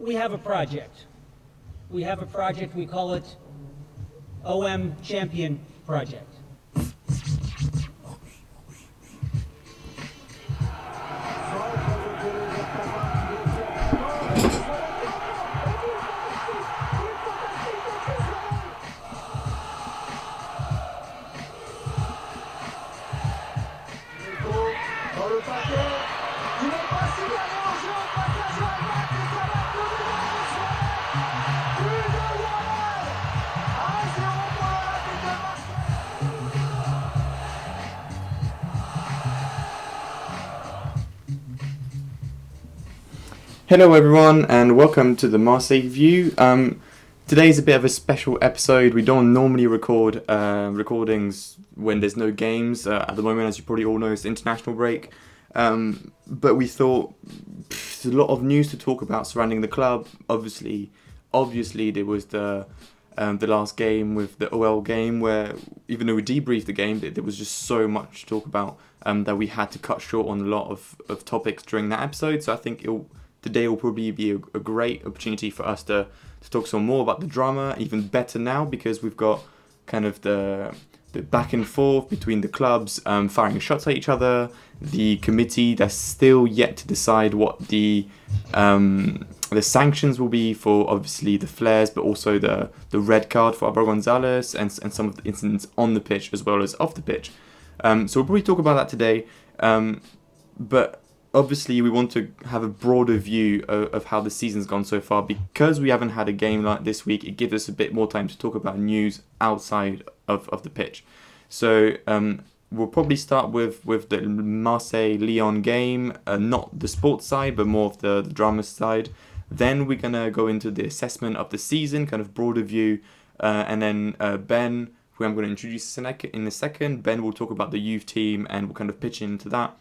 we have a project. We have a project, we call it OM Champion Project. Hello everyone and welcome to the Marseille View. Today's a bit of a special episode. We don't normally record recordings when there's no games. At the moment, as you probably all know, it's international break. But we thought there's a lot of news to talk about surrounding the club. Obviously there was the last game with the OL game where even though we debriefed the game, there was just so much to talk about that we had to cut short on a lot of topics during that episode. So I think today will probably be a great opportunity for us to talk some more about the drama, even better now because we've got kind of the back and forth between the clubs firing shots at each other, the committee that's still yet to decide what the sanctions will be for obviously the flares, but also the red card for Álvaro González and some of the incidents on the pitch as well as off the pitch. So we'll probably talk about that today, but obviously, we want to have a broader view of how the season's gone so far. Because we haven't had a game like this week, it gives us a bit more time to talk about news outside of the pitch. So we'll probably start with the Marseille-Lyon game, not the sports side, but more of the drama side. Then we're going to go into the assessment of the season, kind of broader view. And then Ben, who I'm going to introduce in a second, Ben will talk about the youth team and we'll kind of pitch into that.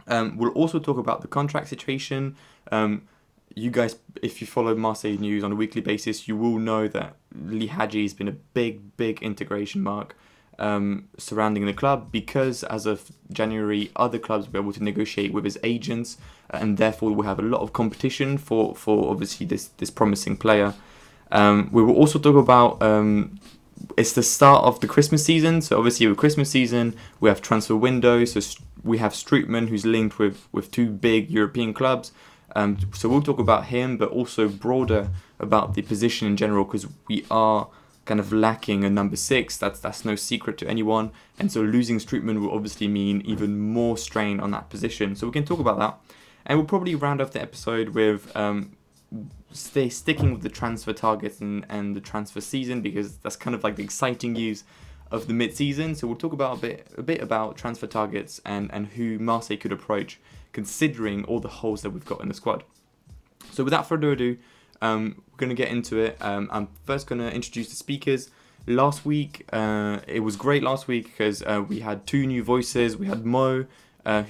We'll also talk about the contract situation. You guys, if you follow Marseille news on a weekly basis, you will know that Lee Hadji has been a big integration mark surrounding the club because as of January, other clubs will be able to negotiate with his agents and therefore we'll have a lot of competition for obviously this promising player. We will also talk about it's the start of the Christmas season. So obviously with Christmas season, we have transfer windows. So we have Strootman, who's linked with two big European clubs. So we'll talk about him, but also broader about the position in general, because we are kind of lacking a number 6. That's no secret to anyone. And so losing Strootman will obviously mean even more strain on that position. So we can talk about that. And we'll probably round off the episode with sticking with the transfer targets and the transfer season, because that's kind of like the exciting news of the mid-season. So we'll talk about a bit about transfer targets and who Marseille could approach considering all the holes that we've got in the squad. So without further ado, we're going to get into it. I'm first going to introduce the speakers. Last week, it was great last week because we had two new voices. We had Mo,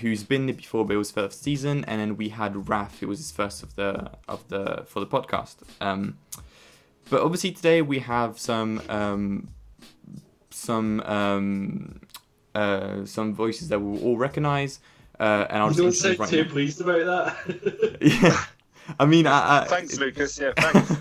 who's been there before, but it was first season, and then we had Raf, who was his first for the podcast. But obviously today we have some voices that we will all recognise. And I'll you don't sound too pleased about that. Yeah, I mean, thanks, Lucas. Yeah, thanks.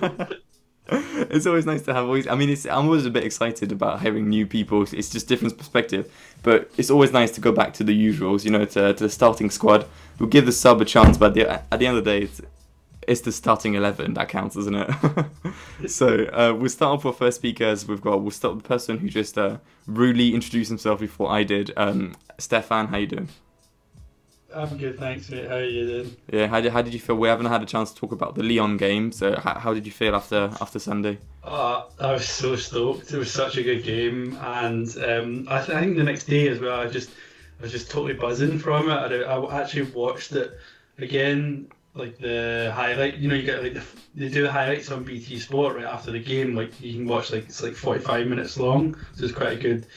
It's always nice to have voice. I mean, I'm always a bit excited about having new people. It's just different perspective, but it's always nice to go back to the usuals. To the starting squad. We'll give the sub a chance, but at the end of the day, it's the starting 11 that counts, isn't it? So we'll start off with first speakers. We'll start with the person who just rudely introduced himself before I did. Stefan, how you doing? I'm good, thanks, mate. How are you doing? Yeah, how did you feel? We haven't had a chance to talk about the Lyon game, so how did you feel after Sunday? I was so stoked. It was such a good game, and I think the next day as well, I was just totally buzzing from it. I actually watched it again, like the highlight. You get like they do the highlights on BT Sport right after the game. Like you can watch it's like 45 minutes long, so it's quite a good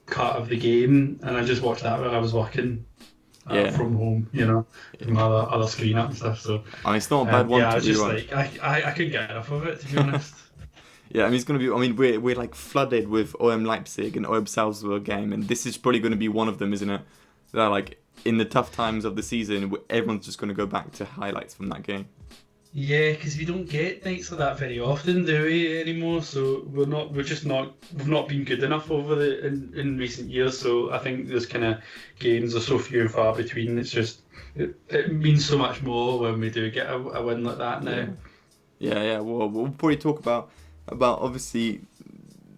cut of the game, and I just watched that when I was working from home, from my other screen up and stuff. So it's not a bad one. Yeah, I was just I couldn't get enough of it, to be honest. Yeah, I mean, it's going to be. I mean, we're like flooded with OM Leipzig and OM Salzburg game, and this is probably going to be one of them, isn't it? That like in the tough times of the season, everyone's just going to go back to highlights from that game. Yeah, because we don't get nights like that very often, do we, anymore? So we've not been good enough over in recent years. So I think those kind of games are so few and far between. It means so much more when we do get a win like that now. Yeah. Well, we'll probably talk about obviously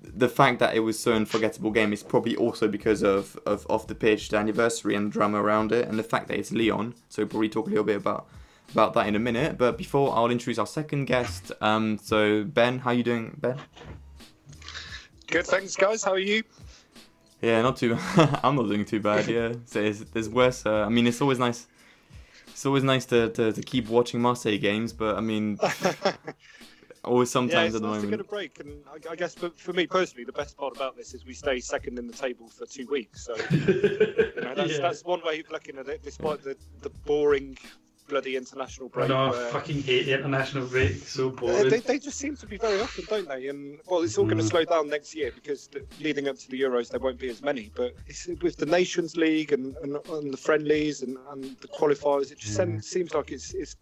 the fact that it was so unforgettable game is probably also because of off the pitch, the anniversary and the drama around it, and the fact that it's Lyon. So we'll probably talk a little bit about that in a minute. But before, I'll introduce our second guest. So Ben, how you doing, Ben? Good, thanks, guys. How are you? Yeah, not too. I'm not doing too bad. Yeah, so there's worse. I mean, it's always nice. It's always nice to keep watching Marseille games, but I mean, always Yeah, sometimes it's at the nice to get a moment. break, and I guess for me personally, the best part about this is we stay second in the table for 2 weeks. So that's one way of looking at it, despite the boring bloody international I break. know, I Where, fucking hate the international break. So boring. they just seem to be very often, don't they? And well, it's all going to slow down next year because leading up to the Euros, there won't be as many. But with the Nations League and the friendlies and the qualifiers, it just seems like it's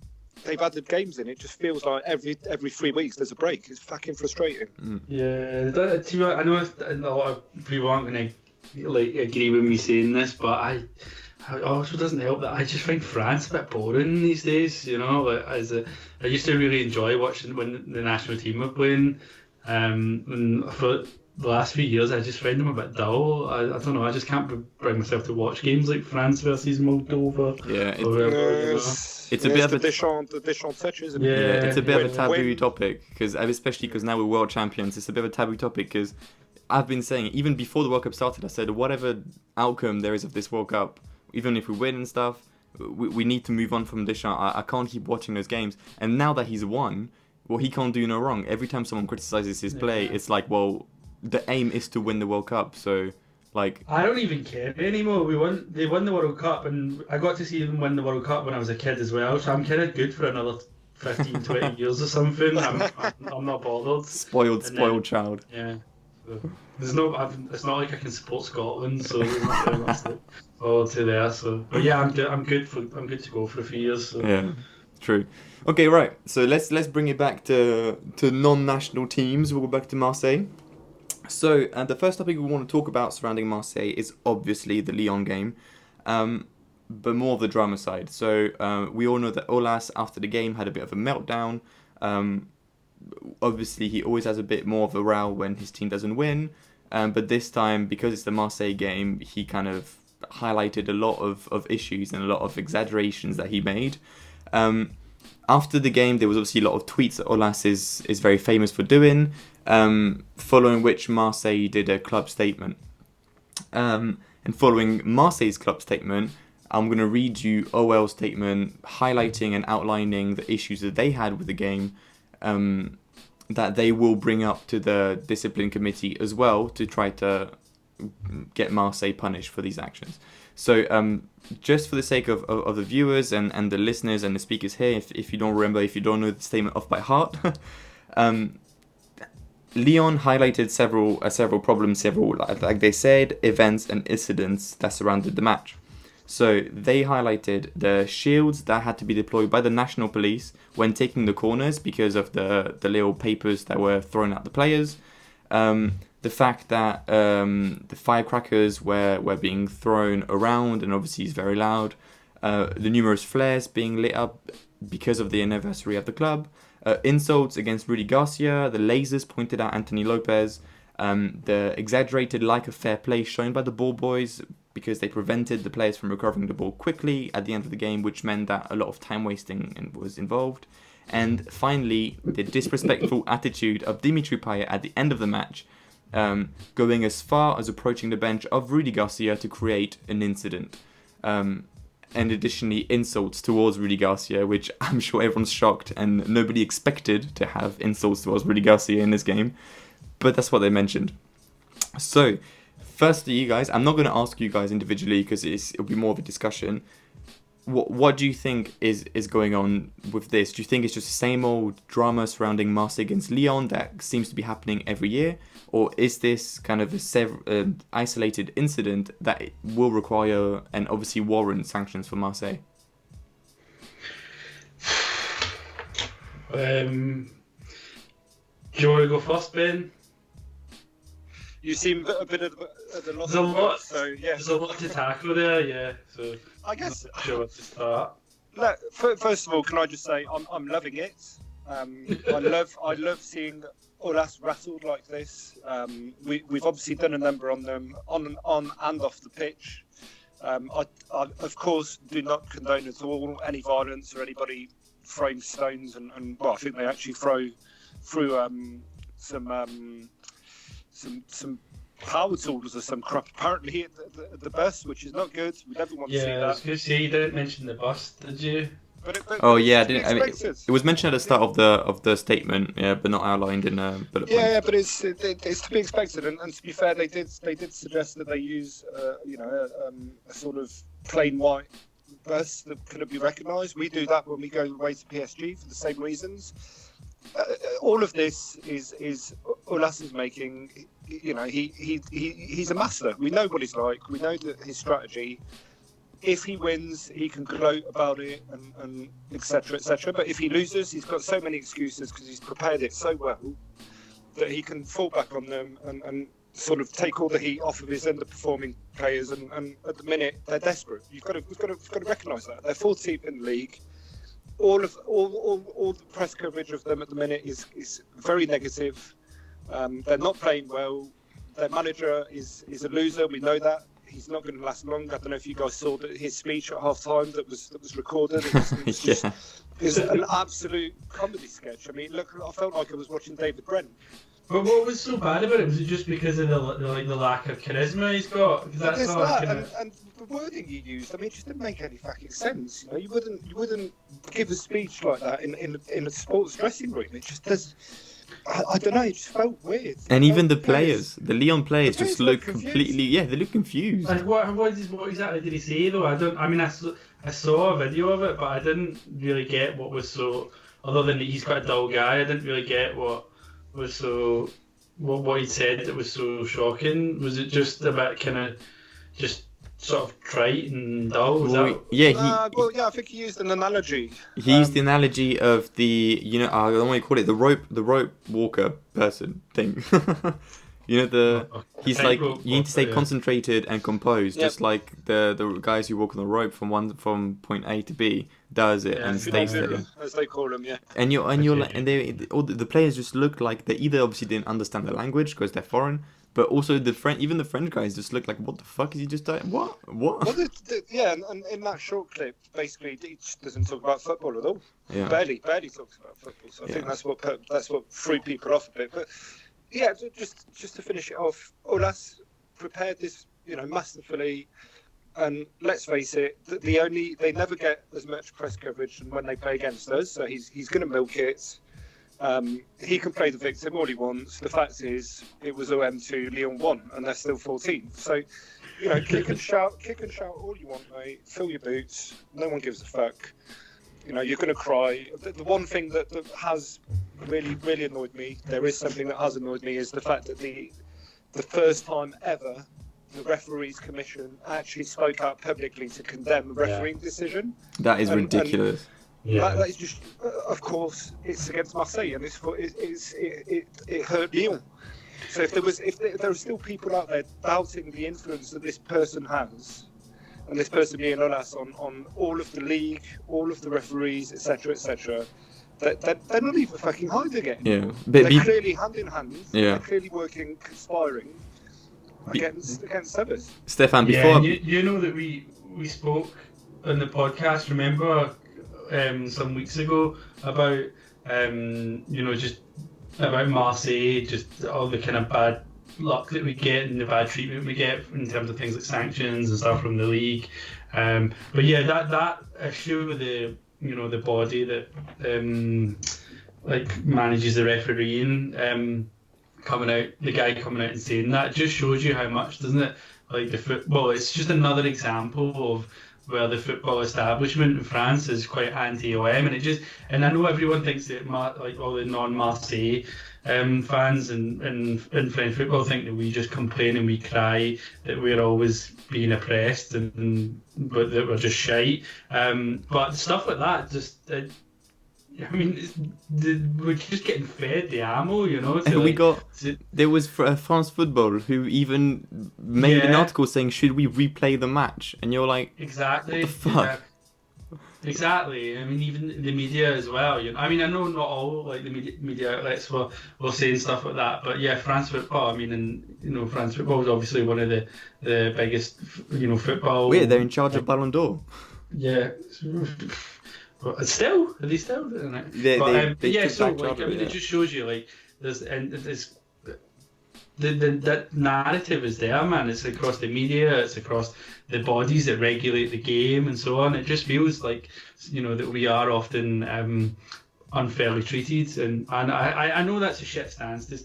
they've added games in. It just feels like every 3 weeks there's a break. It's fucking frustrating. Yeah, I know a lot of people aren't going to agree with me saying this, but it also doesn't help that I just find France a bit boring these days. You know, I used to really enjoy watching when the national team were playing. And for the last few years, I just find them a bit dull. I don't know. I just can't bring myself to watch games like France versus Moldova. Yeah, or whatever, you know. it's a bit of a the Deschamps touch, isn't it? Yeah. it's a bit of a taboo When- topic because especially because now we're world champions. It's a bit of a taboo topic because I've been saying even before the World Cup started, I said whatever outcome there is of this World Cup, even if we win and stuff, we need to move on from Deschamps. I can't keep watching those games. And now that he's won, well, he can't do no wrong. Every time someone criticizes his play, it's like, well, the aim is to win the World Cup. So, like, I don't even care anymore. They won the World Cup, and I got to see them win the World Cup when I was a kid as well. So I'm kind of good for another 15, 20 years or something. I'm not bothered. spoiled child. Yeah. So it's not like I can support Scotland, so there's not very much to forward to there. So, but yeah, I'm good to go for a few years. So. Yeah, true. Okay, right. So let's bring it back to non-national teams. We'll go back to Marseille. So the first topic we want to talk about surrounding Marseille is obviously the Lyon game, but more of the drama side. So we all know that Olas, after the game, had a bit of a meltdown. Obviously, he always has a bit more of a row when his team doesn't win. But this time, because it's the Marseille game, he kind of highlighted a lot of issues and a lot of exaggerations that he made. After the game, there was obviously a lot of tweets that Olas is very famous for doing, following which Marseille did a club statement. And following Marseille's club statement, I'm going to read you OL's statement highlighting and outlining the issues that they had with the game, that they will bring up to the discipline committee as well to try to get Marseille punished for these actions. So just for the sake of the viewers and the listeners and the speakers here, if you don't remember, if you don't know the statement off by heart, Lyon highlighted several problems, like they said, events and incidents that surrounded the match. So they highlighted the shields that had to be deployed by the national police when taking the corners because of the little papers that were thrown at the players. The fact that the firecrackers were being thrown around and obviously it's very loud. The numerous flares being lit up because of the anniversary of the club. Insults against Rudy Garcia, the lasers pointed at Anthony Lopez, the exaggerated lack of fair play shown by the ball boys because they prevented the players from recovering the ball quickly at the end of the game, which meant that a lot of time wasting was involved. And finally, the disrespectful attitude of Dimitri Payet at the end of the match, going as far as approaching the bench of Rudy Garcia to create an incident. And additionally, insults towards Rudy Garcia, which I'm sure everyone's shocked and nobody expected to have insults towards Rudy Garcia in this game. But that's what they mentioned. So, firstly, you guys, I'm not going to ask you guys individually because it'll be more of a discussion. What do you think is going on with this? Do you think it's just the same old drama surrounding Marseille against Lyon that seems to be happening every year? Or is this kind of a isolated incident that will require and obviously warrant sanctions for Marseille? Do you want to go first, Ben? You seem a bit at a loss. There's a lot. So yeah, There's a lot to tackle there, yeah. So I guess. I'm not sure where to start. Look, first of all, can I just say I'm loving it. I love seeing Olas rattled like this. We've obviously done a number on them on and off the pitch. I of course do not condone at all any violence or anybody throwing stones and well, I think they actually threw some power tools or some crap apparently at the bus, which is not good. We never want to see Yeah, I that. was going to say, you didn't mention the bus, did you? But Oh yeah, I it's didn't. I mean, expected. it was mentioned at the start of the statement, yeah, but not outlined in bullet points. Yeah, but it's to be expected, and to be fair, they did suggest that they use a sort of plain white bus that couldn't be recognised. We do that when we go away to PSG for the same reasons. All of this is Olas is making. You know, he's a master. We know what he's like. We know that his strategy. If he wins, he can gloat about it and etc. etc. But if he loses, he's got so many excuses because he's prepared it so well that he can fall back on them and sort of take all the heat off of his underperforming players. And at the minute, they're desperate. We've got to recognise that they're 14th in the league. All the press coverage of them at the minute is very negative. They're not playing well. Their manager is a loser. We know that. He's not going to last long. I don't know if you guys saw his speech at half time that was recorded. It was an absolute comedy sketch. I mean, look, I felt like I was watching David Brent. But what was so bad about it? Was it just because of the lack of charisma he's got? Because that's all and the wording he used. I mean, it just didn't make any fucking sense. You know, you wouldn't give a speech like that in a sports dressing room. It just does. I don't know. It just felt weird. And even the players, the Lyon players, just look confused. completely. Yeah, they look confused. And what exactly did he say though? I saw a video of it, but I didn't really get what was so. Other than he's quite a dull guy, I didn't really get what was so. What he said that was so shocking. Was it just a bit kind of just sort of trite and dull? Was that? Yeah, I think he used an analogy. he used the analogy of the I don't want to call it the rope walker person thing. He's like you need to stay concentrated and composed, just like the guys who walk on the rope from point A to B does it and stays there. As they call them, yeah. And all the players just look like they either obviously didn't understand the language because they're foreign, but also even the French guys just look like, what the fuck is he just doing? What? Well, and in that short clip, basically, it just doesn't talk about football at all. Yeah. Barely talks about football. So I think that's what threw people off a bit. But yeah, just to finish it off, Olas prepared this, masterfully. And let's face it, they never get as much press coverage when they play against us. So he's going to milk it. He can play the victim all he wants. The fact is, it was OM2, Lyon 1, and they're still 14. So, kick and shout all you want, mate. Fill your boots. No one gives a fuck. You're going to cry. The one thing that has really, really annoyed me, there is something that has annoyed me, is the fact that the first time ever the referees commission actually spoke out publicly to condemn the refereeing decision. That is ridiculous. That is just, of course, it's against Marseille, and it hurt Lyon. So if there are still people out there doubting the influence that this person has, and this person being Olas on all of the league, all of the referees, etc., they're not even fucking hiding it anymore. Yeah, they're clearly hand in hand. Yeah. They're clearly conspiring against others. Stefan, before you know that we spoke on the podcast. Remember? Some weeks ago about just about Marseille, just all the kind of bad luck that we get and the bad treatment we get in terms of things like sanctions and stuff from the league. But yeah, that issue with the body that manages the refereeing, the guy coming out and saying that just shows you how much, doesn't it? Like the football, it's just another example of where the football establishment in France is quite anti-OM, and I know everyone thinks that all the non-Marseille fans and French football think that we just complain and we cry that we're always being oppressed but that we're just shite. But stuff like that I mean, we're just getting fed the ammo, you know. And we got to- there was France Football who even made an Yeah. article saying should we replay the match, and you're like, Exactly. what the fuck? Exactly. I mean, even the media as well. You know, I mean, I know not all like the media outlets were saying stuff like that, but yeah, France football. I mean, and you know, France football is obviously one of the biggest, you know, football. Weird, they're in charge of Ballon d'Or. Yeah. But still, are they still doing it? They yeah, took so back like, charge I of mean, it, it just shows you like there's that narrative is there, man. It's across the media, it's across the bodies that regulate the game, and so on. It just feels like, you know, that we are often unfairly treated, and I know that's a shit stance to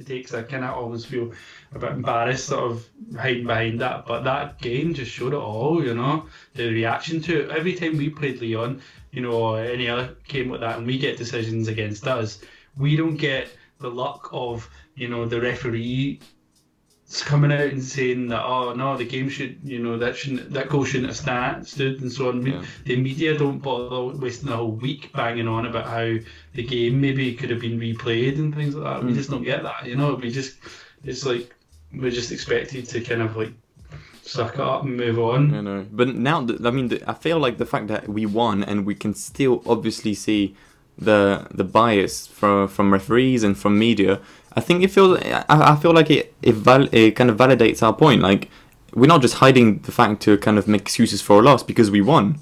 take, because I kind of always feel a bit embarrassed, sort of hiding behind that. But that game just showed it all, you know, the reaction to it. Every time we played Lyon, you know, or any other game like that, and we get decisions against us, we don't get the luck of, you know, the referee coming out and saying that, oh no, the game should, you know, that goal shouldn't have stood, and so on. Yeah. The media don't bother wasting a whole week banging on about how the game maybe could have been replayed and things like that. We just don't get that, you know. It's like we're just expected to kind of like suck it up and move on. I know, but now I feel like the fact that we won and we can still obviously see the bias from referees and from media. I think it feels. I feel like it kind of validates our point. Like, we're not just hiding the fact to kind of make excuses for a loss, because we won,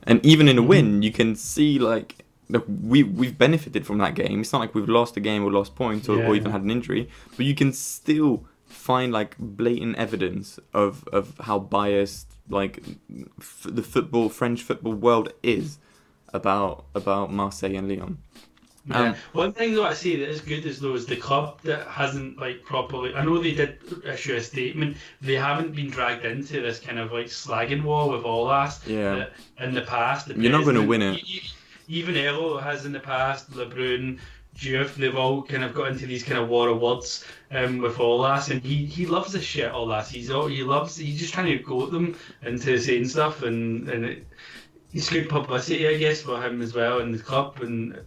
and even in a win, you can see like we've benefited from that game. It's not like we've lost a game or lost points or even had an injury, but you can still find like blatant evidence of how biased like the French football world is about Marseille and Lyon. Yeah. One thing though I see that is good is the club that hasn't like properly. I know they did issue a statement. They haven't been dragged into this kind of like slagging war with Olas. Yeah. In the past, You're not going to win it. Even Elo has in the past. LeBrun, Diouf, they've all kind of got into these kind of war of words with Olas, and he loves this shit. Olas, he's just trying to goat them into saying stuff, and it's good publicity, I guess, for him as well in the club.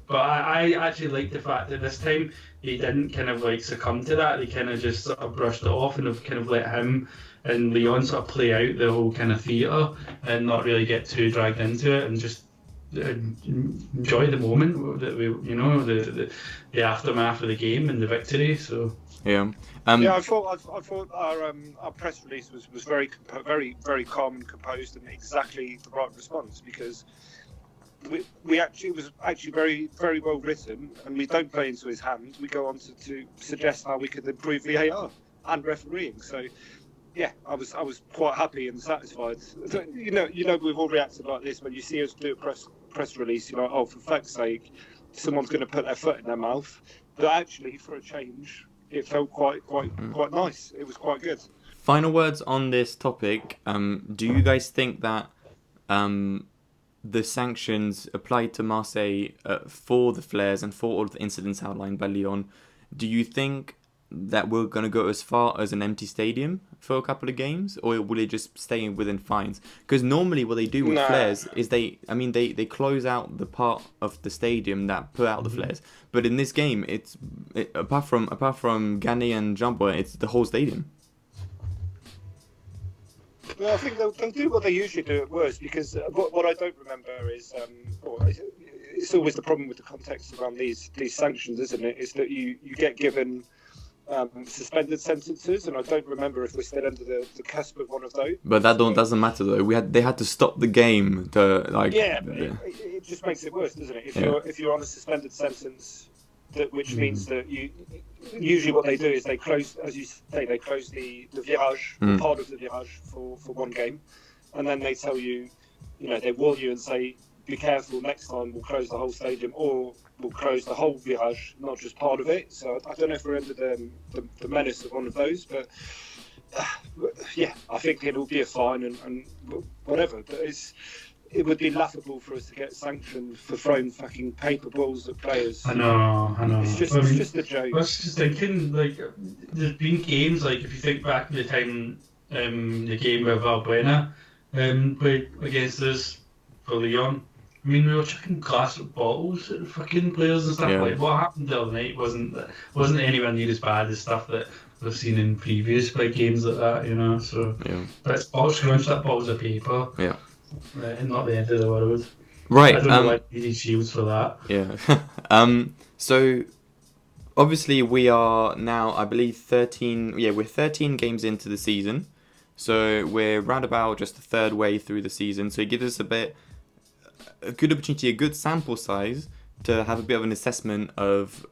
But I actually like the fact that this time he didn't kind of like succumb to that. They kind of just sort of brushed it off and have kind of let him and Leon sort of play out the whole kind of theatre and not really get too dragged into it, and just enjoy the moment that we, you know, the aftermath of the game and the victory. So yeah. Yeah, I thought our press release was very calm and composed, and exactly the right response, because we actually was very well written, and we don't play into his hand. We go on to suggest how we could improve VAR and refereeing. So yeah, I was quite happy and satisfied. You know, we've all reacted like this when you see us do a press release. You're like, oh, for fuck's sake, someone's going to put their foot in their mouth. But actually, for a change, it felt quite nice. It was quite good. Final words on this topic. Do you guys think that the sanctions applied to Marseille for the flares and for all of the incidents outlined by Lyon, do you think that we're going to go as far as an empty stadium for a couple of games, or will it just stay within fines? Because normally what they do with flares is they close out the part of the stadium that put out the flares. But in this game, apart from Ghané and Jambouin, it's the whole stadium. Well, I think they'll do what they usually do at worst, because what I don't remember is, it's always the problem with the context around these sanctions, isn't it? Is that you get given suspended sentences, and I don't remember if we're still under the cusp of one of those. But that doesn't matter though. They had to stop the game to like. Yeah, but it just makes it worse, doesn't it? If you're on a suspended sentence, which means that usually what they do is they close, as you say, they close the virage, part of the virage for one game, and then they tell you, they warn you and say, be careful, next time we'll close the whole stadium, or we'll close the whole virage, not just part of it. So I don't know if we're under the menace of one of those, but yeah, I think it'll be a fine and whatever. But it would be laughable for us to get sanctioned for throwing fucking paper balls at players. I know. It's just a joke. I was just thinking, like, there's been games, like, if you think back to the time the game where Valbuena played against us for Lyon, I mean, we were chucking glass bottles at fucking players and stuff. Yeah. Like what happened the other night wasn't anywhere near as bad as stuff that we've seen in previous big games like that, you know. So, Yeah. but it's all scrunched up balls of paper. Yeah. And not the end of the world. Right. I don't know why you need shields for that. Yeah. So obviously we are now, I believe, 13. Yeah, we're 13 games into the season. So we're round about just the third way through the season. So it gives us a good opportunity, a good sample size to have a bit of an assessment of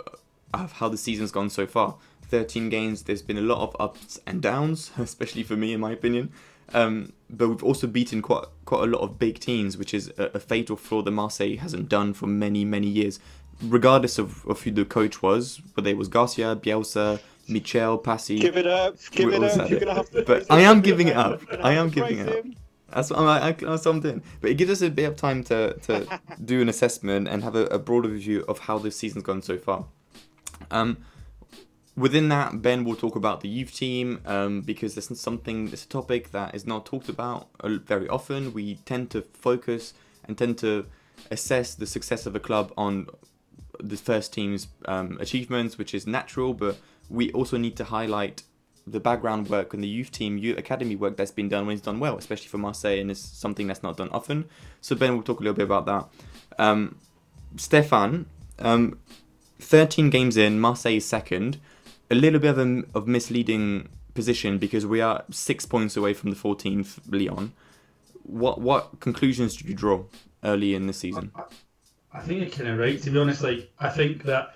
how the season's gone so far. 13 games, there's been a lot of ups and downs, especially for me in my opinion. But we've also beaten quite a lot of big teams, which is a fatal flaw that Marseille hasn't done for many, many years. Regardless of who the coach was, whether it was Garcia, Bielsa, Michel, Passy. Give it up. Give it up. You're gonna have to. But I am giving it up. I am giving it up. That's what I'm doing. But it gives us a bit of time to do an assessment and have a broader view of how this season's gone so far. Within that, Ben will talk about the youth team because it's a topic that is not talked about very often. We tend to focus and tend to assess the success of a club on the first team's achievements, which is natural, but we also need to highlight the background work and the youth team, youth academy work that's been done when it's done well, especially for Marseille, and it's something that's not done often. So Ben will talk a little bit about that. Stefan, 13 games in, Marseille is second. A little bit of misleading position because we are 6 points away from the 14th Lyon. What conclusions did you draw early in the season? I think you're kind of right, to be honest. Like, I think that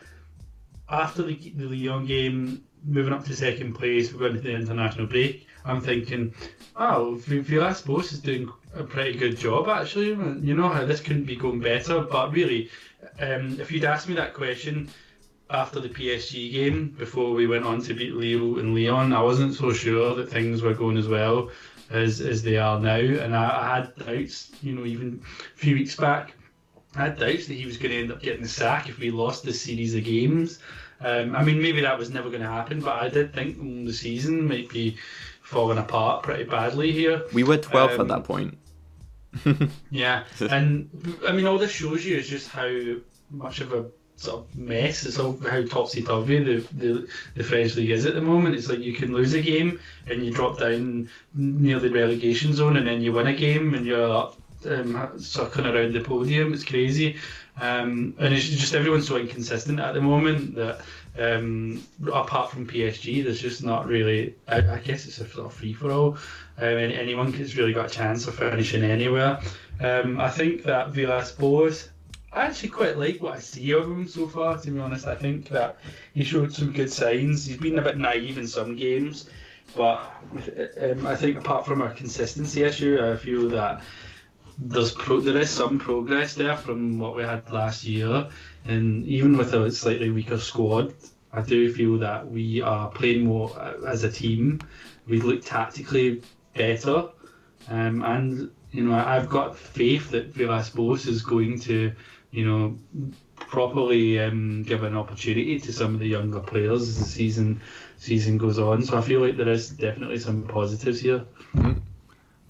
after the Lyon game, moving up to second place, we're going to the international break. I'm thinking, Villas-Boas is doing a pretty good job, actually. You know how this couldn't be going better. But really, if you'd asked me that question after the PSG game, before we went on to beat Lille and Lyon, I wasn't so sure that things were going as well as they are now. And I had doubts, even a few weeks back. I had doubts that he was going to end up getting the sack if we lost this series of games. I mean, maybe that was never going to happen, but I did think the season might be falling apart pretty badly here. We were 12th at that point. Yeah, and I mean, all this shows you is just how much of a sort of mess, it's all how topsy-turvy the French league is at the moment. It's like you can lose a game and you drop down near the relegation zone, and then you win a game and you're up circling around the podium. It's crazy. And it's just everyone's so inconsistent at the moment that apart from PSG, there's just not really. I guess it's a sort of free for all. Anyone has really got a chance of finishing anywhere. I think that Villas-Boas, I actually quite like what I see of him so far. To be honest, I think that he showed some good signs. He's been a bit naive in some games, but I think apart from a consistency issue, I feel that there is some progress there from what we had last year, and even with a slightly weaker squad, I do feel that we are playing more as a team. We look tactically better, and I've got faith that Villas-Boas is going to, properly give an opportunity to some of the younger players as the season goes on. So I feel like there is definitely some positives here. Mm-hmm.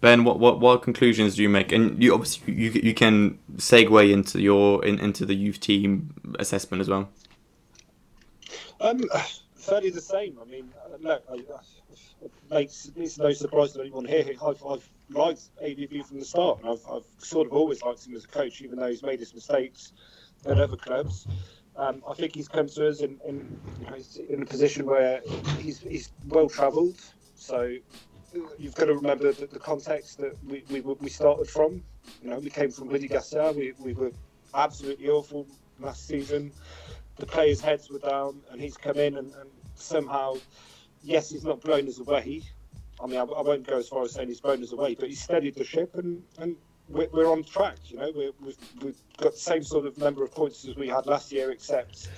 Ben, what conclusions do you make? And you obviously you can segue into the youth team assessment as well. Fairly the same. I mean, look, it's no surprise to anyone here. I've liked ABB from the start, and I've sort of always liked him as a coach, even though he's made his mistakes at other clubs. I think he's come to us in a position where he's well travelled. So you've got to remember the context that we started from. We came from Willy Gasser. We were absolutely awful last season. The players' heads were down, and he's come in and somehow, yes, he's not blown us away. I mean, I won't go as far as saying he's blown us away, but he's steadied the ship, and we're on track. We've got the same sort of number of points as we had last year, except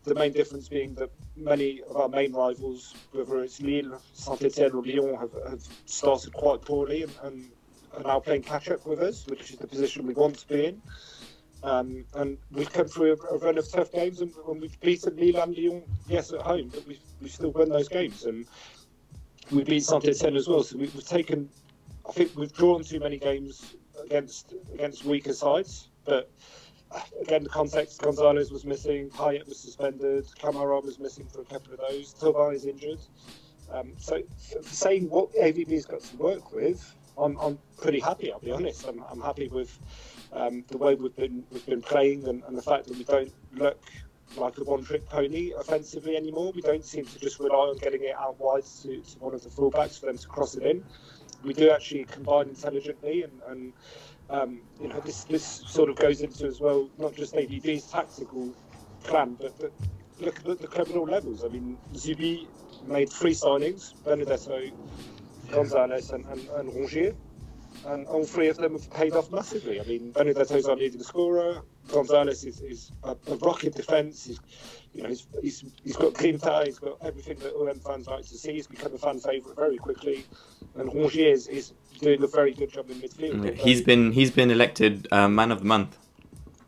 the main difference being that many of our main rivals, whether it's Lille, Saint-Etienne or Lyon, have started quite poorly and are now playing catch-up with us, which is the position we want to be in. And we've come through a run of tough games, and we've beaten Lille and Lyon, yes, at home, but we've still won those games. And we beat Saint-Etienne as well, so I think we've drawn too many games against weaker sides. But again, the context: Gonzalez was missing, Payet was suspended, Camara was missing for a couple of those. Thauvin is injured. So for saying what AVB's got to work with, I'm pretty happy. I'll be honest. I'm happy with the way we've been playing and the fact that we don't look like a one-trick pony offensively anymore. We don't seem to just rely on getting it out wide to one of the fullbacks for them to cross it in. We do actually combine intelligently, and this sort of goes into as well not just AVB's tactical plan, but look at the club at all levels. I mean, Zubi made 3 signings: Benedetto, Gonzalez, and Rongier. And all 3 of them have paid off massively. I mean, Benedetto's our leading scorer. Gonzalez is a rock in defence. He's got Quinta. He's got everything that OM fans like to see. He's become a fan favourite very quickly. And Rongier is doing a very good job in midfield. He's been elected man of the month.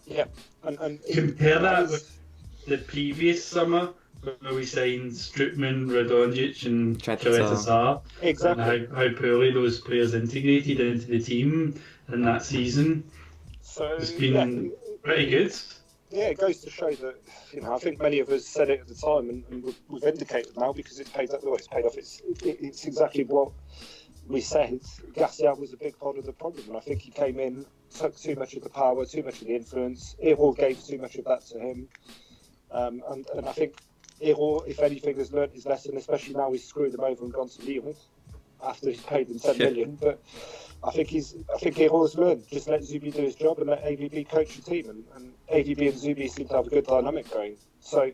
Yeah, and compare that with the previous summer where we signed Strootman, Radonjic, and Trezeguet. Exactly. And how poorly those players integrated into the team in that season. So it's been pretty good. Yeah, it goes to show that, I think many of us said it at the time, and we've indicated now because it's paid off. It's exactly what we said. Garcia was a big part of the problem, and I think he came in, took too much of the power, too much of the influence. Ero gave too much of that to him, and I think Ero, if anything, has learnt his lesson, especially now he's screwed them over and gone to Lyon after he's paid them 10 million. But I think Ero has learned. Just let Zubi do his job and let AVB coach the team. And AVB and Zubi seem to have a good dynamic going. So,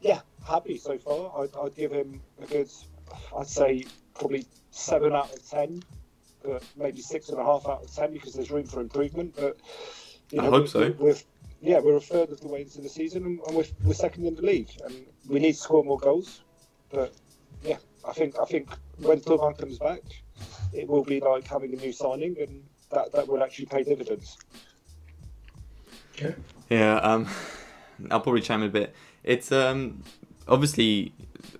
yeah, happy so far. I'd give him a good, I'd say probably 7 out of 10, but maybe 6.5 out of 10 because there's room for improvement. But I hope so. We're a third of the way into the season, and we're second in the league, and we need to score more goals. But yeah, I think when Thauvin comes back, it will be like having a new signing, and that will actually pay dividends. Okay. Yeah, I'll probably chime in a bit. It's obviously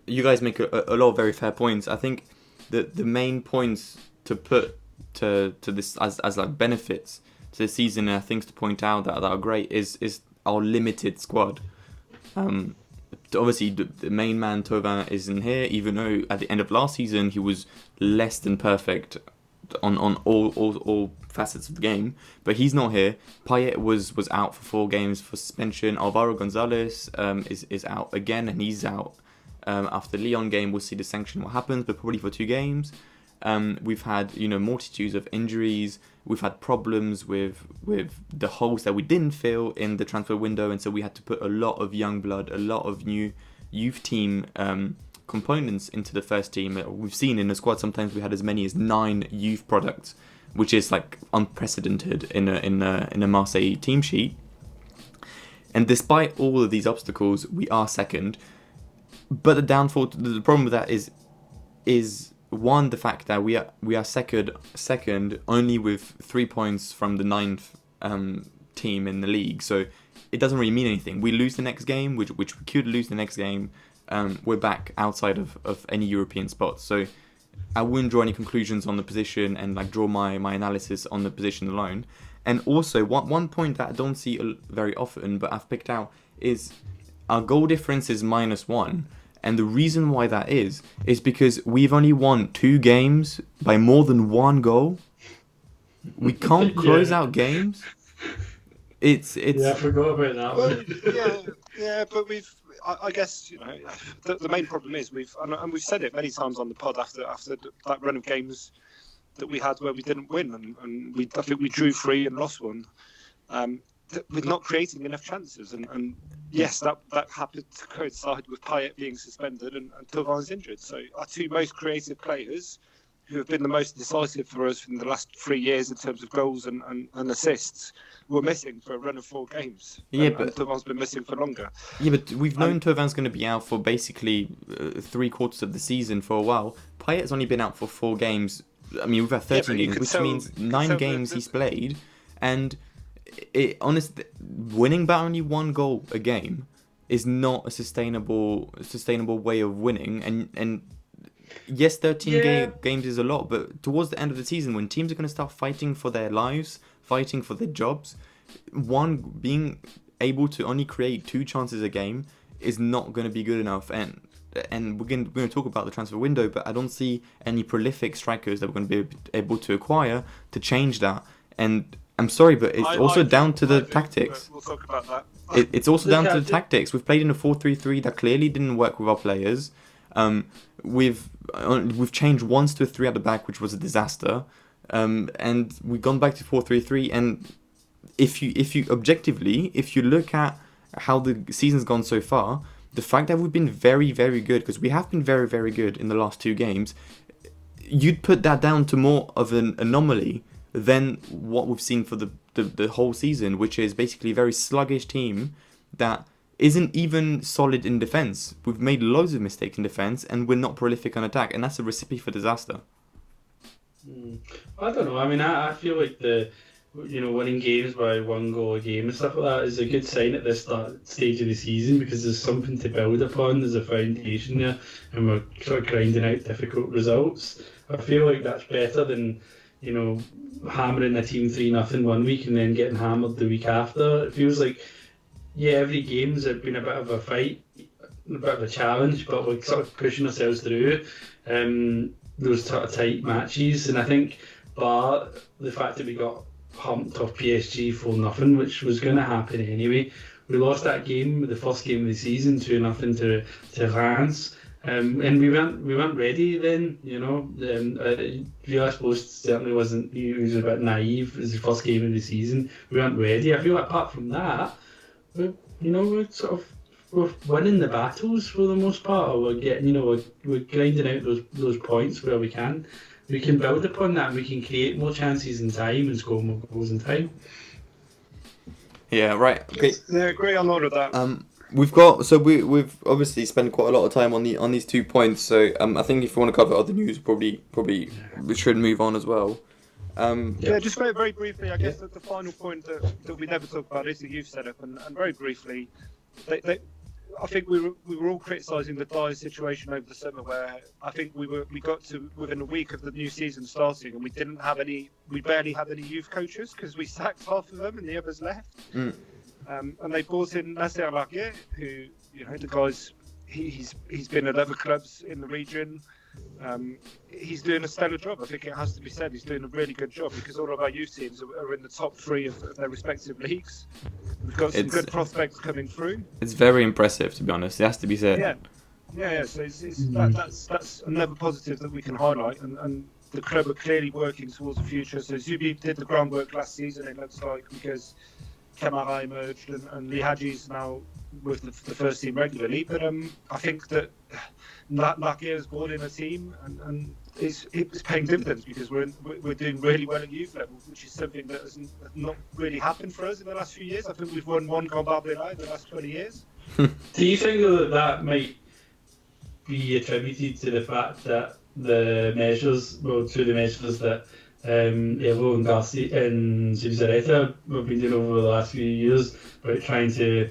you guys make a lot of very fair points. I think that the main points to put to this as like benefits to the season, and things to point out that are great is our limited squad. Obviously, the main man Thauvin isn't here, even though at the end of last season he was less than perfect on all facets of the game. But he's not here. Payet was out for 4 games for suspension. Alvaro Gonzalez is out again, and he's out after the Lyon game. We'll see the sanction what happens, but probably for 2 games. We've had multitudes of injuries. We've had problems with the holes that we didn't fill in the transfer window, and so we had to put a lot of young blood, a lot of new youth team components into the first team. We've seen in the squad sometimes we had as many as 9 youth products, which is like unprecedented in a Marseille team sheet. And despite all of these obstacles, we are second. But the problem with that is one, the fact that we are second only with 3 points from the 9th team in the league, so it doesn't really mean anything. We lose the next game, which we could lose the next game, we're back outside of any European spots. So I wouldn't draw any conclusions on the position and like draw my analysis on the position alone. And also one point that I don't see very often, but I've picked out, is our goal difference is -1. And the reason why that is because we've only won 2 games by more than 1 goal. We can't close out games. It's Yeah, I forgot about that one. Yeah, but I guess the main problem is we've said it many times on the pod after that run of games that we had where we didn't win, and I think we drew 3 and lost 1. With not creating enough chances, and yes, that happened to coincide with Payet being suspended and Thauvin's injured. So our 2 most creative players, who have been the most decisive for us in the last 3 years in terms of goals and assists, were missing for a run of 4 games. Yeah, but Thauvin's been missing for longer. Yeah, but we've known Thauvin's going to be out for basically 3/4 of the season for a while. Payet's only been out for 4 games. I mean, we've had 13 games, which means 9 games he's played, and winning by only 1 goal a game is not a sustainable way of winning. And yes, 13 games is a lot, but towards the end of the season, when teams are going to start fighting for their lives, fighting for their jobs, being able to only create 2 chances a game is not going to be good enough. And we're going to talk about the transfer window, but I don't see any prolific strikers that we're going to be able to acquire to change that. And I'm sorry, but it's also down to the tactics. We'll talk about that. It's also down to the tactics. We've played in a 4-3-3 that clearly didn't work with our players. We've changed once to a 3 at the back, which was a disaster. And we've gone back to 4-3-3. And if you objectively, if you look at how the season's gone so far, the fact that we've been very, very good, because we have been very, very good in the last 2 games, you'd put that down to more of an anomaly than what we've seen for the whole season, which is basically a very sluggish team that isn't even solid in defence. We've made loads of mistakes in defence, and we're not prolific on attack, and that's a recipe for disaster. I don't know. I mean, I feel like winning games by 1 goal a game and stuff like that is a good sign at this stage of the season, because there's something to build upon. There's a foundation there, and we're sort of grinding out difficult results. I feel like that's better than, hammering a team 3-0 one week and then getting hammered the week after. It feels like, every game's been a bit of a fight, a bit of a challenge, but we're sort of pushing ourselves through those sort of tight matches. And I think, bar the fact that we got humped off PSG 4-0, which was going to happen anyway. We lost that game, the first game of the season, 2-0 to Reims, and we weren't ready then. Villas-Boas certainly wasn't. He was a bit naive. It was the first game of the season. We weren't ready. I feel like apart from that, we're winning the battles for the most part. Or we're getting, we're grinding out those points where we can. We can build upon that. We can create more chances in time and score more goals in time. Yeah, right. Okay. Yeah, agree on all of that. We've obviously spent quite a lot of time on these 2 points. So I think if you want to cover other news, probably we should move on as well. Just very, very briefly, I guess that the final point that we never talk about is the youth setup, and very briefly, I think we were all criticising the dire situation over the summer, where I think we got to within a week of the new season starting, and we barely had any youth coaches because we sacked half of them and the others left. And they brought in Nasser Laguerre, who the guy's he's been at other clubs in the region. He's doing a stellar job. I think it has to be said. He's doing a really good job, because all of our youth teams are in the top 3 of their respective leagues. We've got some good prospects coming through. It's very impressive, to be honest. It has to be said. Yeah. So that's another positive that we can highlight, and the club are clearly working towards the future. So Zubi did the groundwork last season, it looks like, because Kamara emerged and Lee Hadji's now with the first team regularly. But I think that Laguerre has brought in a team, and it's paying dividends, because we're doing really well at youth level, which is something that has not really happened for us in the last few years. I think we've won 1 Grand Barbera in the last 20 years. Do you think that might be attributed to the fact that the measures that Evo and Garcia and Zubizarreta have been doing over the last few years, about trying to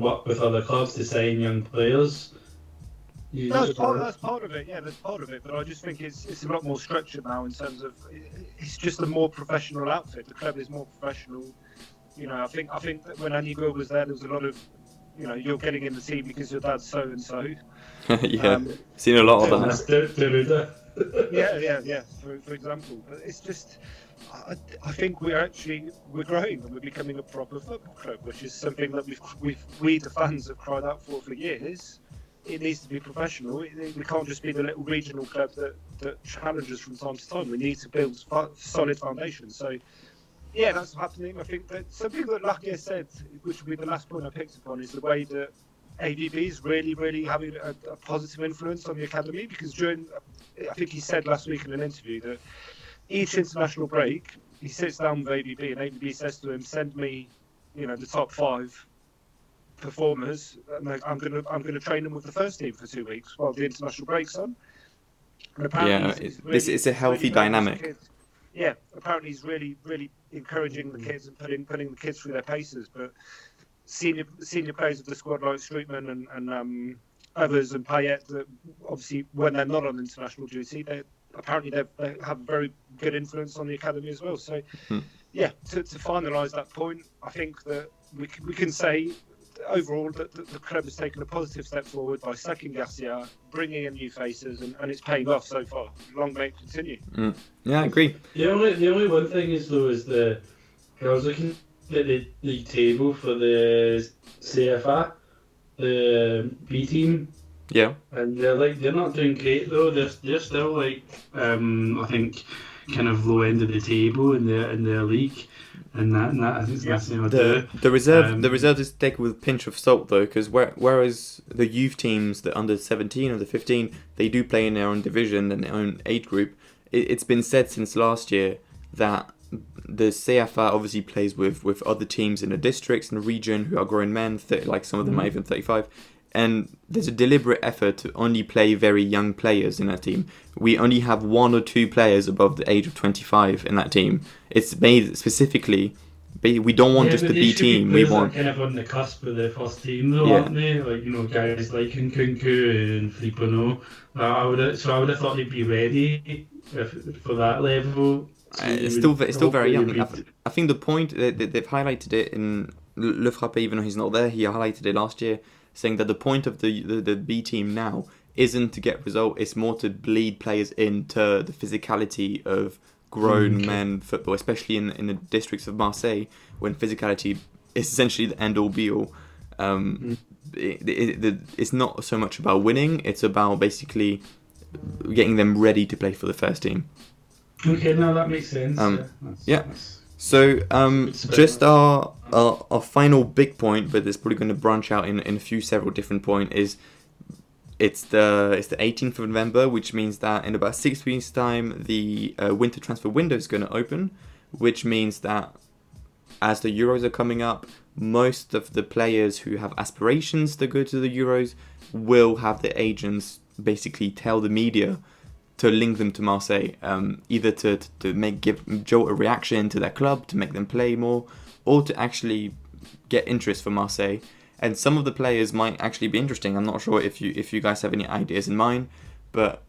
work with other clubs to sign young players? That's part of it. Yeah, that's part of it. But I just think it's a lot more structured now, in terms of it's just a more professional outfit. The club is more professional. I think that when Anigo was there was a lot of, you're getting in the team because your dad's so and so. Yeah, seen a lot of that. Yeah. For example, but it's just, I think we're growing, and we're becoming a proper football club, which is something that we the fans have cried out for years. It needs to be professional. We can't just be the little regional club that challenges from time to time. We need to build solid foundations. So, yeah, that's happening. I think that something that Laguerre said, which will be the last point I picked up on, is the way that AVB is really, really having a positive influence on the academy, because I think he said last week in an interview that each international break, he sits down with AVB, and AVB says to him, "Send me, the top 5 performers, and I'm going to train them with the first team for 2 weeks while the international break's on." And apparently it's a healthy dynamic. Yeah, apparently he's really, really encouraging the kids and putting the kids through their paces. But senior players of the squad, like Strootman and others, and Payet, that obviously when they're not on international duty, they have a very good influence on the academy as well. So to finalise that point, I think that we can say overall that the club has taken a positive step forward by sacking Garcia, bringing in new faces, and it's paying off so far. Long may it continue. Yeah, I agree. The only one thing is though is I was looking at the league table for the CFA, the B team. Yeah. And they're not doing great though. They're still like I think kind of low end of the table in their league, and that I think that's the thing The reserve is taken with a pinch of salt though, because whereas the youth teams, the under 17 or the 15, they do play in their own division and their own age group. It's been said since last year that the CFA obviously plays with other teams in the districts and the region who are grown men, like some of them are even 35. And there's a deliberate effort to only play very young players in that team. We only have 1 or 2 players above the age of 25 in that team. It's made specifically. We don't want just the B team. We want kind of on the cusp of the first team, though, aren't they? Like guys like Nkunku and Filippo. I would have thought they'd be ready for that level. It's still very young. I think the point they've highlighted it in Le Frappé, even though he's not there, he highlighted it last year, saying that the point of the B team now isn't to get result, it's more to bleed players into the physicality of grown men football, especially in the districts of Marseille, when physicality is essentially the end all be all. It's not so much about winning, it's about basically getting them ready to play for the first team. Okay, no, that makes sense. So, just our final big point, but it's probably going to branch out in several different points, is it's the 18th of November, which means that in about 6 weeks' time, the winter transfer window is going to open, which means that as the Euros are coming up, most of the players who have aspirations to go to the Euros will have their agents basically tell the media to link them to Marseille, either to give Joe a reaction to their club, to make them play more, or to actually get interest from Marseille. And some of the players might actually be interesting. I'm not sure if you guys have any ideas in mind, but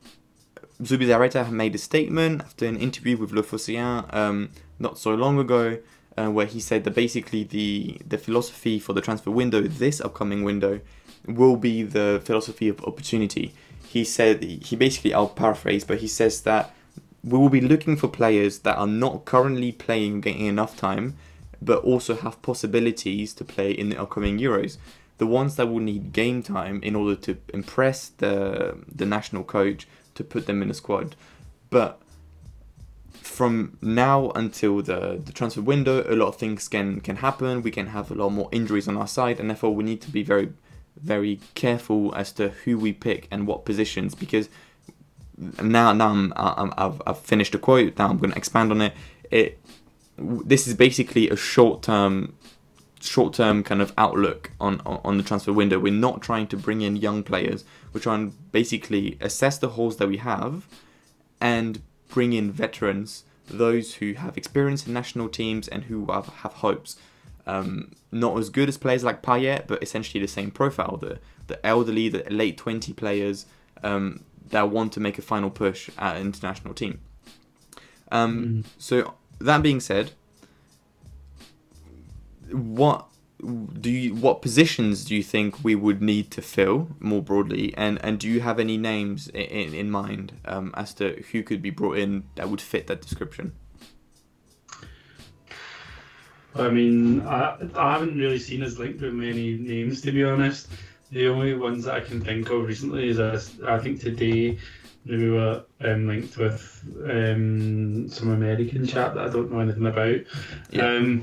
Zubizarreta made a statement after an interview with Le Phocéen not so long ago, where he said that basically the philosophy for the transfer window, this upcoming window, will be the philosophy of opportunity. He said, he basically, I'll paraphrase, but he says that we will be looking for players that are not currently playing, getting enough time, but also have possibilities to play in the upcoming Euros. The ones that will need game time in order to impress the national coach to put them in a squad. But from now until the transfer window, a lot of things can happen. We can have a lot more injuries on our side, and therefore we need to be very, very careful as to who we pick and what positions, because now I've finished the quote. Now I'm going to expand on it. This is basically a short-term kind of outlook on the transfer window. We're not trying to bring in young players. We're trying to basically assess the holes that we have and bring in veterans, those who have experience in national teams and who have hopes. Not as good as players like Payet, but essentially the same profile. The elderly, the late 20 players that want to make a final push at an international team. So that being said, what positions do you think we would need to fill more broadly, and do you have any names in mind as to who could be brought in that would fit that description? I mean, I haven't really seen us linked with many names, to be honest. The only ones that I can think of recently is I think today we were linked with some American chap that I don't know anything about. Yeah.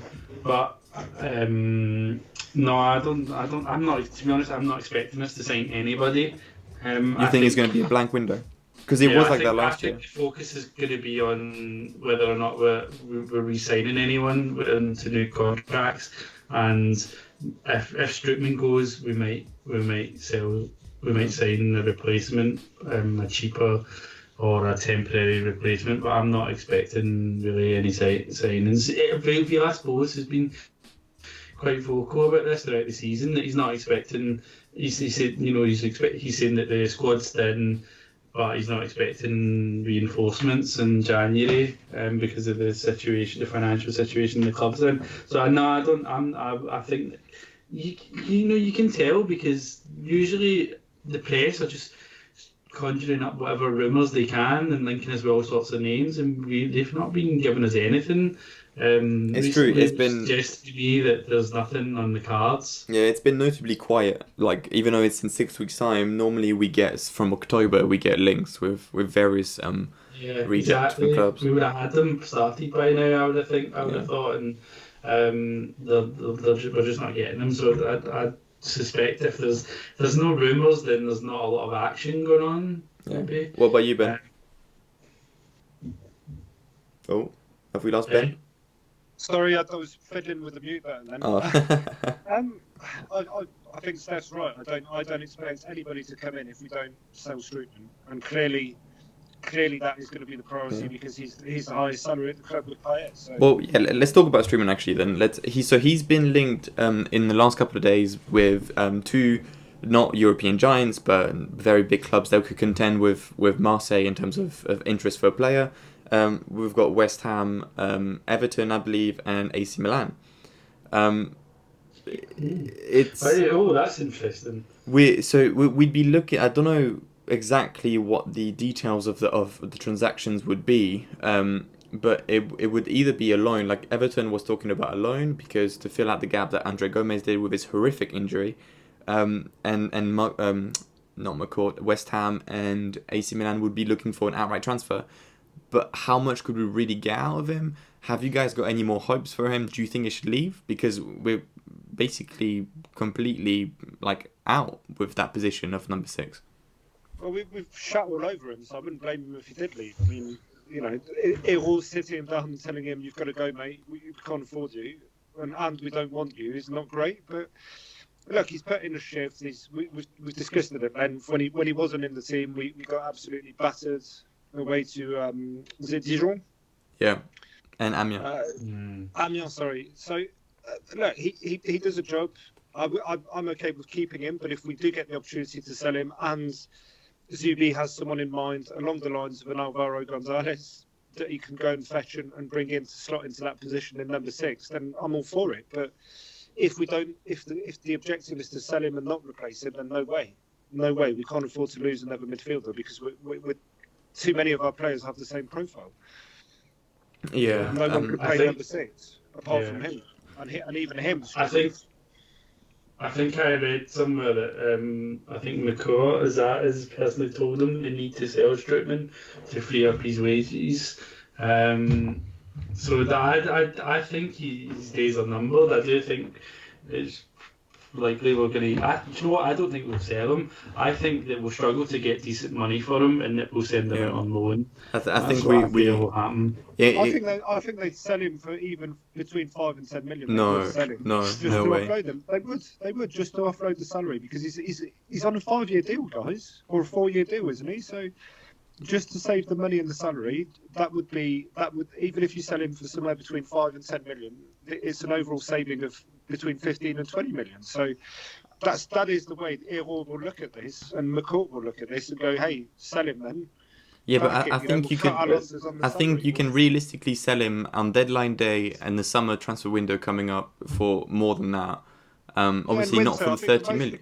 No, I don't. I'm not. To be honest, I'm not expecting us to sign anybody. You think it's going to be a blank window? Because it was like that last year. I think the focus is going to be on whether or not we're re-signing anyone into new contracts, and if Strootman goes, we might sign a replacement, a cheaper or a temporary replacement. But I'm not expecting really any signings. Villas-Boas has been quite vocal about this throughout the season, that he's not expecting. He said, he's saying that the squad's thin, but he's not expecting reinforcements in January because of the situation, the financial situation the club's in. So no, I don't. I think you can tell because usually the press are just conjuring up whatever rumours they can and linking us with all sorts of names, and they've not been giving us anything. It's true. Recently It's it been suggests to me that there's nothing on the cards. yeah, it's been notably quiet. Like even though it's in 6 weeks' time, normally we get from October we get links with various Yeah, rejects from exactly. clubs. We would have had them started by now. I would Yeah. have thought, and we're just not getting them. So I suspect if there's no rumours, then there's not a lot of action going on. Yeah. Maybe. What about you, Ben? Uh, Oh, have we lost Ben? Ben? Sorry, I was fiddling with the mute button then. Oh. Um, I think Steph's right. I don't expect anybody to come in if we don't sell Strootman, and clearly that is going to be the priority because he's the highest salary at the club would pay it. So. Well, yeah. Let's talk about Streaming actually. Then he's been linked in the last couple of days with two not European giants but very big clubs that could contend with Marseille in terms of interest for a player. We've got West Ham, Everton, I believe, and AC Milan. It's that's interesting. we'd be looking. I don't know exactly what the details of the transactions would be. But it would either be a loan, like Everton was talking about a loan because to fill out the gap that Andre Gomez did with his horrific injury, and not McCourt, West Ham and AC Milan would be looking for an outright transfer. But how much could we really get out of him? Have you guys got any more hopes for him? Do you think he should leave? Because we're basically completely out with that position of number 6. Well, we've shut all over him, so I wouldn't blame him if he did leave. I mean, it all sitting him down and telling him, "You've got to go, mate. We can't afford you, and we don't want you." Is not great, but look, he's put in a shift. We've discussed it at length. When he wasn't in the team, we got absolutely battered away to was it Dijon? Yeah, and Amiens. Amiens, sorry. So look, he does a job. I'm okay with keeping him, but if we do get the opportunity to sell him and Zubi has someone in mind along the lines of an Alvaro Gonzalez that he can go and fetch and bring in to slot into that position in number 6, then I'm all for it. But if the objective is to sell him and not replace him, then no way. We can't afford to lose another midfielder because we're too many of our players have the same profile. Yeah, no one could play number 6 apart from him, and even him. I think I read somewhere that I think McCourt has personally told him they need to sell Strootman to free up his wages. So I think his days are numbered. I do think it's likely we're going to. Do you know what? I don't think we'll sell him. I think that we'll struggle to get decent money for him, and that we'll send him out on loan. I think what I we feel will happen. Yeah, I think they'd sell him for even between 5 and 10 million. No way. Offload him. They would just to offload the salary because he's on a 5-year deal, guys, or a 4-year deal, isn't he? So just to save the money and the salary, that would even if you sell him for somewhere between 5 and 10 million, it's an overall saving of between 15 and 20 million. So that is the way Erol will look at this, and McCourt will look at this and go, "Hey, sell him then." Yeah, but I think you can. I think you can realistically sell him on deadline day and the summer transfer window coming up for more than that. Obviously, not for the 30 million.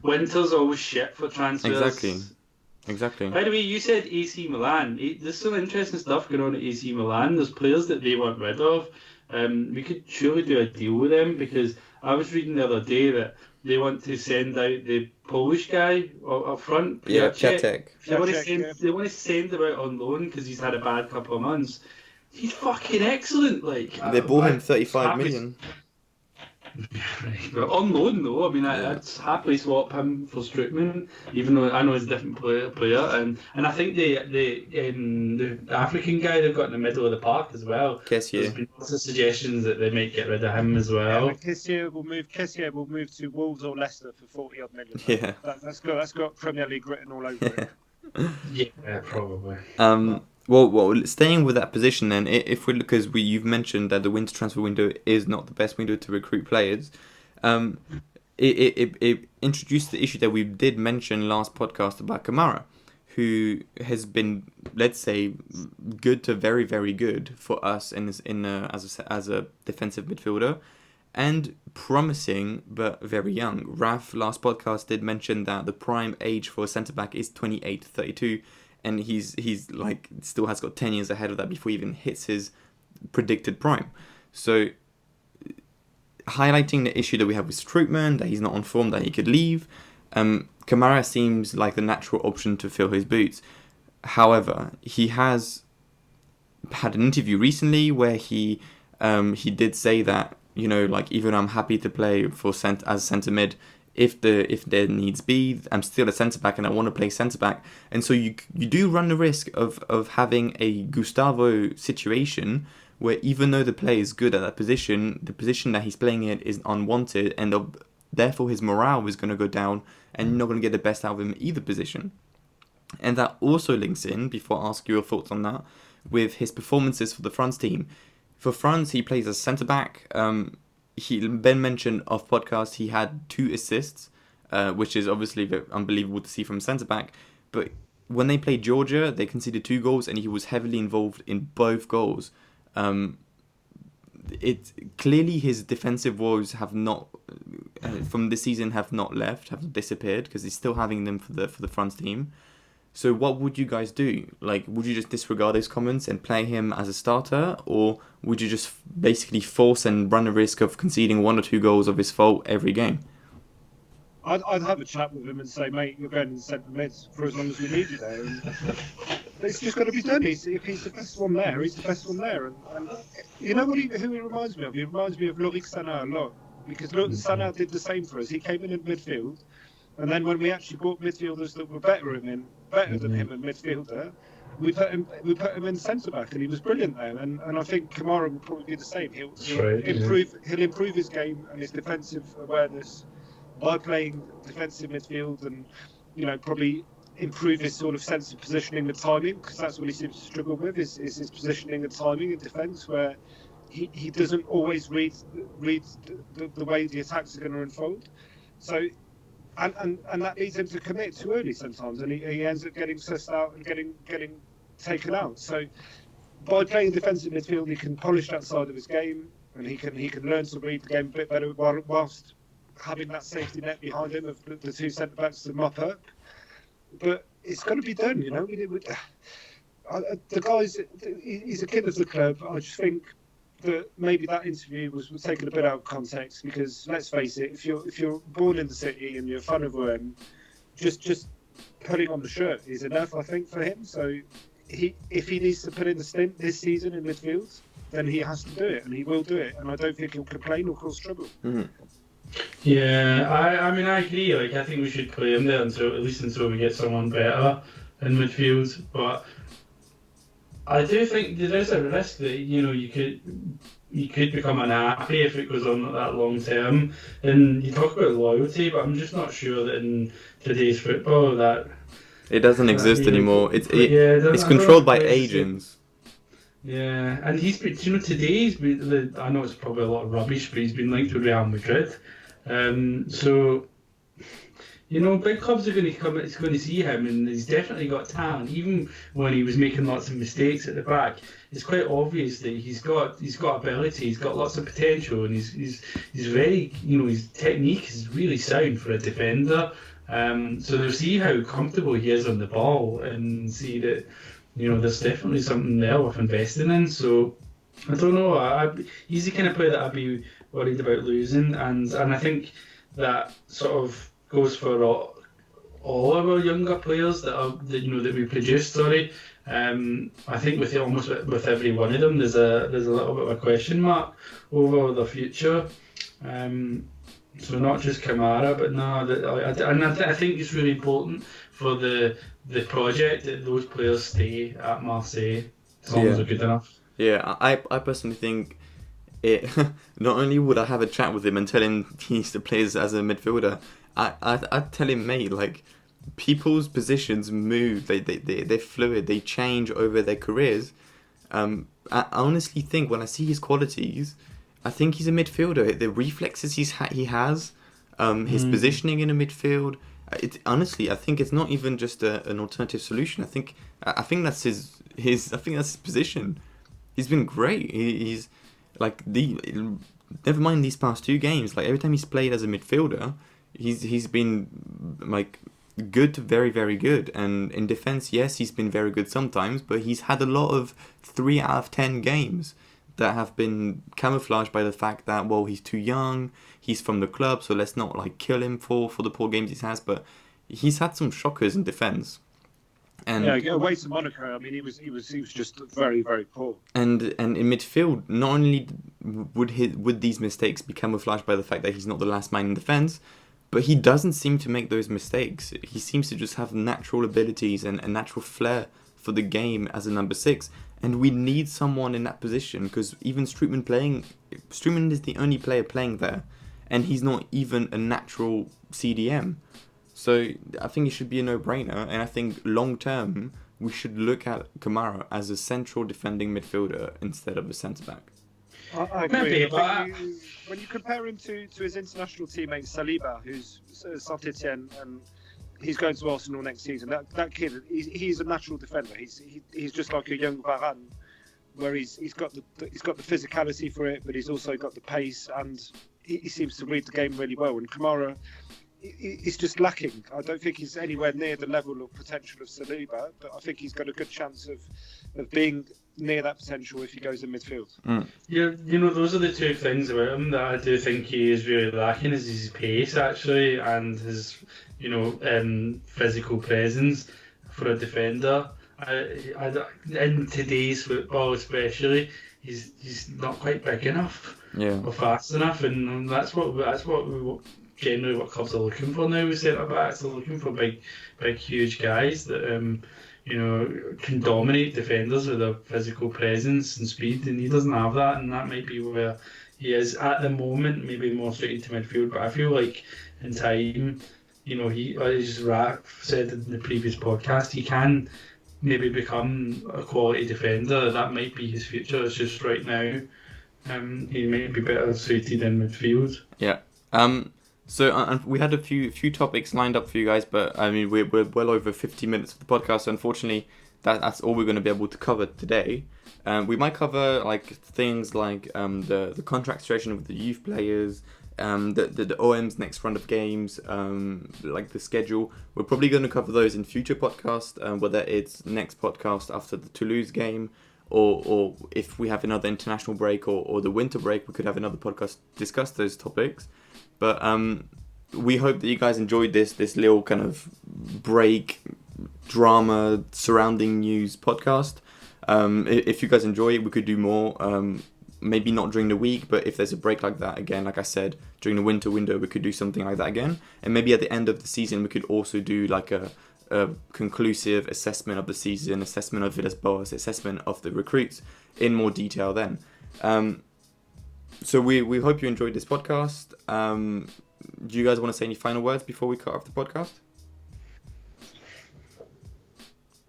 Winter's always shit for transfers. Exactly. By the way, you said AC Milan. There's some interesting stuff going on at AC Milan. There's players that they want rid of. We could surely do a deal with them because I was reading the other day that they want to send out the Polish guy up front. Yeah, Piatek. They want to send him out on loan because he's had a bad couple of months. He's fucking excellent. They bought him 35 million. Right. But on loan though, I mean, I'd happily swap him for Strootman, even though I know he's a different player, and I think the African guy they've got in the middle of the park as well. There's been lots of suggestions that they might get rid of him as well. Yeah, Kessié will move to Wolves or Leicester for 40 odd million. Yeah, that's got Premier League written all over it. Yeah, probably. Well, staying with that position then, if we look, because you've mentioned that the winter transfer window is not the best window to recruit players. it introduced the issue that we did mention last podcast about Kamara, who has been, let's say, good to very, very good for us as a defensive midfielder, and promising but very young. Raf last podcast did mention that the prime age for a centre back is 28 to 32, and he's like still has got 10 years ahead of that before he even hits his predicted prime. So highlighting the issue that we have with Strootman, that he's not on form, that he could leave. Kamara seems like the natural option to fill his boots. However, he has had an interview recently where he did say that, you know, like, even I'm happy to play as centre mid if there needs be. I'm still a centre back and I want to play centre back. And so you do run the risk of having a Gustavo situation where, even though the player is good at that position, the position that he's playing in is unwanted, and therefore his morale is going to go down, and you're not going to get the best out of him either position. And that also links in, before I ask your thoughts on that, with his performances for the France team. For France, he plays as centre-back. Ben mentioned off podcast he had 2 assists, which is obviously unbelievable to see from centre-back. But when they played Georgia, they conceded 2 goals, and he was heavily involved in both goals. It clearly his defensive woes have not from this season have disappeared, because he's still having them for the France team. So what would you guys do? Like, would you just disregard those comments and play him as a starter, or would you just basically force and run the risk of conceding 1 or 2 goals of his fault every game? I'd have a chat with him and say, mate, you're going in the centre mid for as long as we need you there. And it's just got to be done. If he's the best one there, he's the best one there. And you know who he reminds me of? He reminds me of Lorik Sana a lot, because Sana did the same for us. He came in midfield, and then when we actually bought midfielders that were better than him in midfielder, we put him in centre back, and he was brilliant then. And I think Kamara will probably be the same. He'll improve his game and his defensive awareness by playing defensive midfield, and, you know, probably improve his sort of sense of positioning and timing, because that's what he seems to struggle with, is his positioning and timing in defence, where he doesn't always read the way the attacks are going to unfold. So and that leads him to commit too early sometimes, and he ends up getting sussed out and getting taken out. So by playing defensive midfield, he can polish that side of his game, and he can learn to read the game a bit better whilst having that safety net behind him of the 2 centre backs to mop up. But it's got to be done, you know. The guy's, he's a kid of the club. I just think that maybe that interview was taken a bit out of context, because let's face it, if you're born in the city and you're a fan of OM, just putting on the shirt is enough, I think, for him. So if he needs to put in the stint this season in midfield, then he has to do it, and he will do it. And I don't think he'll complain or cause trouble. Mm-hmm. Yeah, I mean, I agree. Like, I think we should play him there until we get someone better in midfield. But I do think there is a risk that, you know, you could become unhappy if it goes on that long term. And you talk about loyalty, but I'm just not sure that in today's football that it doesn't exist anymore. It's controlled by agents. Yeah, and he's been, you know, today I know it's probably a lot of rubbish, but he's been linked with Real Madrid. So, you know, big clubs are going to see him, and he's definitely got talent. Even when he was making lots of mistakes at the back, it's quite obvious that he's got ability, he's got lots of potential, and he's very, you know, his technique is really sound for a defender. So they'll see how comfortable he is on the ball, and see that, you know, there's definitely something there worth investing in. So I don't know. He's the kind of player that I'd be worried about losing, and I think that sort of goes for all of our younger players that we produce. Sorry, I think with every one of them, there's a little bit of a question mark over the future. So not just Kamara, but I think it's really important for the project that those players stay at Marseille as long as they're good enough. Yeah, I personally think it. Not only would I have a chat with him and tell him he needs to play as a midfielder, I'd tell him, mate, like, people's positions move, they're fluid, they change over their careers. I honestly think when I see his qualities, I think he's a midfielder. The reflexes he has, his positioning in the midfield. Honestly, I think it's not even just an alternative solution. I think that's his position. He's been great. He's like never mind these past 2 games. Like every time he's played as a midfielder, he's been like good to very, very good. And in defense, yes, he's been very good sometimes, but he's had a lot of 3 out of 10 games that have been camouflaged by the fact that, well, he's too young, he's from the club, so let's not like kill him for the poor games he has. But he's had some shockers in defense. And away to Monaco, I mean, he was just very, very poor. And in midfield, not only would these mistakes be camouflaged by the fact that he's not the last man in defense, but he doesn't seem to make those mistakes. He seems to just have natural abilities and a natural flair for the game as a number 6. And we need someone in that position, because even Struman is the only player playing there, and he's not even a natural CDM. So I think it should be a no-brainer, and I think long-term we should look at Kamara as a central defending midfielder instead of a centre-back. I agree. When you compare him to his international teammate Saliba, who's Saint-Etienne, and he's going to Arsenal next season, that kid, he's a natural defender. He's just like a young Varane, where he's got the physicality for it, but he's also got the pace, and he seems to read the game really well. And Kamara, he's just lacking. I don't think he's anywhere near the level of potential of Saliba, but I think he's got a good chance of being near that potential if he goes in midfield. Yeah, those are the 2 things about him that I do think he is really lacking, is his pace actually, and his physical presence for a defender. In today's football especially, he's not quite big enough or fast enough, and that's what generally what clubs are looking for now with centre backs. They're looking for big, huge guys that can dominate defenders with their physical presence and speed, and he doesn't have that, and that might be where he is at the moment, maybe more suited to midfield. But I feel like in time, he, as Raf said in the previous podcast, he can maybe become a quality defender. That might be his future. It's just right now, he might be better suited in midfield. Yeah. So we had a few topics lined up for you guys, but I mean we're well over 50 minutes of the podcast. So unfortunately, that's all we're going to be able to cover today. We might cover like things like the contract situation with the youth players, the OM's next round of games, like the schedule. We're probably going to cover those in future podcasts, whether it's next podcast after the Toulouse game, or if we have another international break or the winter break, we could have another podcast discuss those topics. But we hope that you guys enjoyed this little kind of break drama surrounding news podcast. If you guys enjoy it, we could do more. Maybe not during the week, but if there's a break like that, again, like I said, during the winter window, we could do something like that again. And maybe at the end of the season, we could also do like a conclusive assessment of the season, assessment of Villas-Boas, assessment of the recruits in more detail then. So we hope you enjoyed this podcast. Do you guys want to say any final words before we cut off the podcast?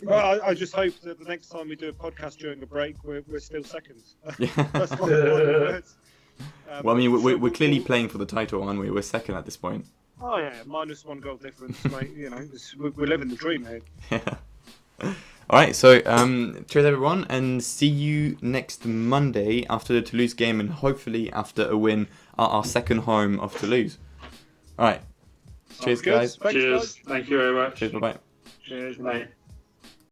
Well, I just hope that the next time we do a podcast during a break, we're still seconds. Yeah. That's my final words. Well, I mean, we're clearly playing for the title, aren't we? We're second at this point. Oh yeah, -1 goal difference, mate. We're living the dream here. Yeah. All right, so cheers everyone, and see you next Monday after the Toulouse game, and hopefully after a win at our second home of Toulouse. All right, cheers, guys. Thanks, Cheers. guys. Thank you very much. Cheers, bye bye. Cheers, Bye.